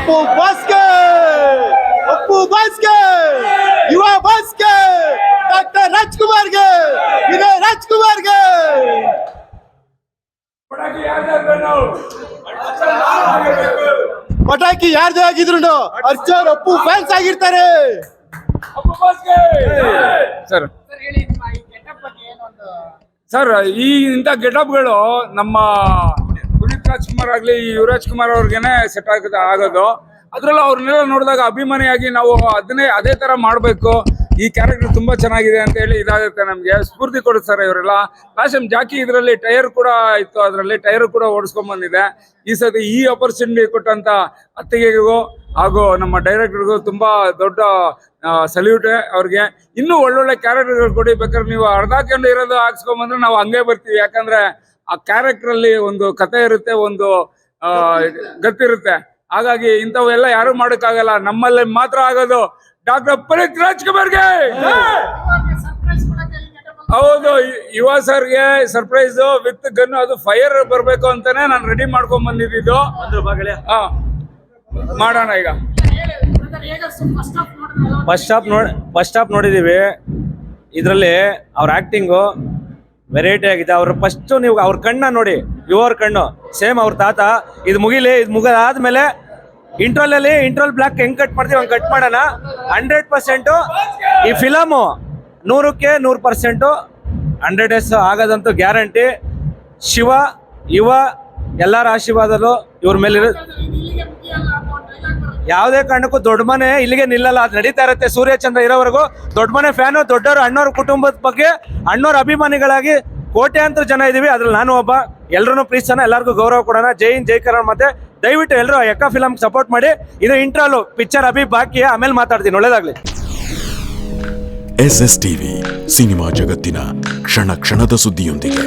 ಅಪ್ಪು ಬಾಸ್ಕೆ, ಅಪ್ಪು ಬಾಸ್ಕೆ, ಯುವ ಬಾಸ್ಕೆ, ಡಾಕ್ಟರ್ ರಾಜ್ಕುಮಾರ್ಗೆ, ವಿನಯ್ ರಾಜ್ಕುಮಾರ್ಗೆ. ಪಟಾಕಿ ಯಾರ್ದೇ ಆಗಿದ್ರು ಅರ್ಜುನ್ ಅಪ್ಪು ಫ್ಯಾನ್ಸ್ ಆಗಿರ್ತಾರೆ. ಸರ್ ಸರ್ ಈ ಇಂಥ ಗೆಟಪ್ಗಳು ನಮ್ಮ ಪುನೀತ್ ರಾಜ್ಕುಮಾರ್ ಆಗಲಿ ಯುವರಾಜ್ ಕುಮಾರ್ ಅವ್ರಿಗೇನೆ ಸೆಟ್ ಆಗೋದು. ಅದ್ರಲ್ಲೂ ಅವ್ರನ್ನೆಲ್ಲ ನೋಡಿದಾಗ ಅಭಿಮಾನಿಯಾಗಿ ನಾವು ಅದೇ ತರ ಮಾಡಬೇಕು, ಈ ಕ್ಯಾರೆಕ್ಟರ್ ತುಂಬಾ ಚೆನ್ನಾಗಿದೆ ಅಂತ ಹೇಳಿ ಇದಾಗುತ್ತೆ, ನಮಗೆ ಸ್ಫೂರ್ತಿ ಕೊಡುತ್ತೆ ಸರ್ ಇವರೆಲ್ಲ. ಲಾಸ್ಟ್ ಟೈಮ್ ಜಾಕಿ ಇದರಲ್ಲಿ ಟೈರ್ ಕೂಡ ಇತ್ತು, ಅದರಲ್ಲಿ ಟೈರ್ ಕೂಡ ಓಡಿಸ್ಕೊಂಡ್ ಬಂದಿದೆ. ಈ ಸತಿ ಈ ಆಪರ್ಚುನಿಟಿ ಕೊಟ್ಟಂತ ಅತ್ತಿಗೆಗೂ ಹಾಗೂ ನಮ್ಮ ಡೈರೆಕ್ಟರ್ಗೂ ತುಂಬಾ ದೊಡ್ಡ ಸಲ್ಯೂಟ್ ಅವ್ರಿಗೆ. ಇನ್ನೂ ಒಳ್ಳೊಳ್ಳೆ ಕ್ಯಾರೆಕ್ಟರ್ಗಳು ಕೊಡಿ, ಬೇಕಾದ್ರೆ ನೀವು ಅರ್ಧಕೊಂಡು ಇರೋದು ಹಾಕ್ಸ್ಕೊಂಬಂದ್ರೆ ನಾವು ಹಂಗೆ ಬರ್ತೀವಿ. ಯಾಕಂದ್ರೆ ಆ ಕ್ಯಾರೆಕ್ಟರ್ ಅಲ್ಲಿ ಒಂದು ಕತೆ ಇರುತ್ತೆ, ಒಂದು ಗತ್ತಿರುತ್ತೆ. ಹಾಗಾಗಿ ಇಂಥವೆಲ್ಲ ಯಾರು ಮಾಡೋಕ್ಕಾಗಲ್ಲ, ನಮ್ಮಲ್ಲಿ ಮಾತ್ರ ಆಗೋದು. ಡಾಕ್ಟರ್ ಪುನೀತ್ ರಾಜ್ಕುಮಾರ್ಗೆ ಹೌದು, ಯುವ ಸರ್ಗೆ ಸರ್ಪ್ರೈಸ್ ವಿತ್ ಗನ್, ಅದು ಫೈರ್ ಬರ್ಬೇಕು ಅಂತಾನೆ ನಾನು ರೆಡಿ ಮಾಡ್ಕೊಂಡ್ ಬಂದಿದ್ದು. ಮಾಡೋಣ ಈಗ. ಫಸ್ಟ್ ಹಾಫ್ ನೋಡಿದೀವಿ. ಇದರಲ್ಲಿ ಅವ್ರ ಆಕ್ಟಿಂಗು ವೆರೈಟಿ ಆಗಿದೆ. ಅವ್ರ ಫಸ್ಟ್ ನೀವು ಅವ್ರ ಕಣ್ಣ ನೋಡಿ, ಯುವರ್ ಕಣ್ಣು ಸೇಮ್ ಅವ್ರ ತಾತ. ಇದು ಮುಗಿದಾದ್ಮೇಲೆ ಇಂಟ್ರಲ್ ಬ್ಲಾಕ್ ಹೆಂಗ್ ಕಟ್ ಮಾಡ್ತೀವಿ ಹಂಗೆ ಕಟ್ ಮಾಡೋಣ. 100% ಈ ಫಿಲಮು 100ಕ್ಕೆ 100% 100 ಡೇಸ್ ಆಗೋದಂತೂ ಗ್ಯಾರಂಟಿ. ಶಿವ ಯುವ ಎಲ್ಲರ ಆಶೀರ್ವಾದಗಳು ಇವ್ರ ಮೇಲೆ ಯಾವುದೇ ಕಾರಣಕ್ಕೂ ದೊಡ್ಡ ಮನೆ ಇಲ್ಲಿಗೆ ನಿಲ್ಲಲ್ಲ, ಅದು ನಡೀತಾ ಇರುತ್ತೆ ಸೂರ್ಯಚಂದ್ರ ಇರೋವರೆಗೂ. ದೊಡ್ಡ ಮನೆ ಫ್ಯಾನು, ದೊಡ್ಡವರು ಅಣ್ಣವ್ರ ಕುಟುಂಬದ ಬಗ್ಗೆ ಅಣ್ಣವ್ರ ಅಭಿಮಾನಿಗಳಾಗಿ ಕೋಟ್ಯಾಂತರ ಜನ ಇದೀವಿ, ಅದ್ರಲ್ಲಿ ನಾನು ಒಬ್ಬ. ಎಲ್ಲರೂ ಪ್ರೀತಿಸೋಣ, ಎಲ್ಲರಿಗೂ ಗೌರವ ಕೊಡೋಣ. ಜೈ ಹಿಂದ್ ಜೈ ಕನ್ನಡ. ಮತ್ತೆ ದಯವಿಟ್ಟು ಎಲ್ಲರೂ ಎಕ್ಕ ಫಿಲಮ್ ಸಪೋರ್ಟ್ ಮಾಡಿ. ಇದು ಇಂಟ್ರಲು ಪಿಕ್ಚರ್ ಅಭಿ ಬಾಕಿ, ಆಮೇಲೆ ಮಾತಾಡ್ತೀನಿ. ಒಳ್ಳೇದಾಗ್ಲಿ. SS TV ಸಿನಿಮಾ ಜಗತ್ತಿನ ಕ್ಷಣ ಕ್ಷಣದ ಸುದ್ದಿಯೊಂದಿಗೆ.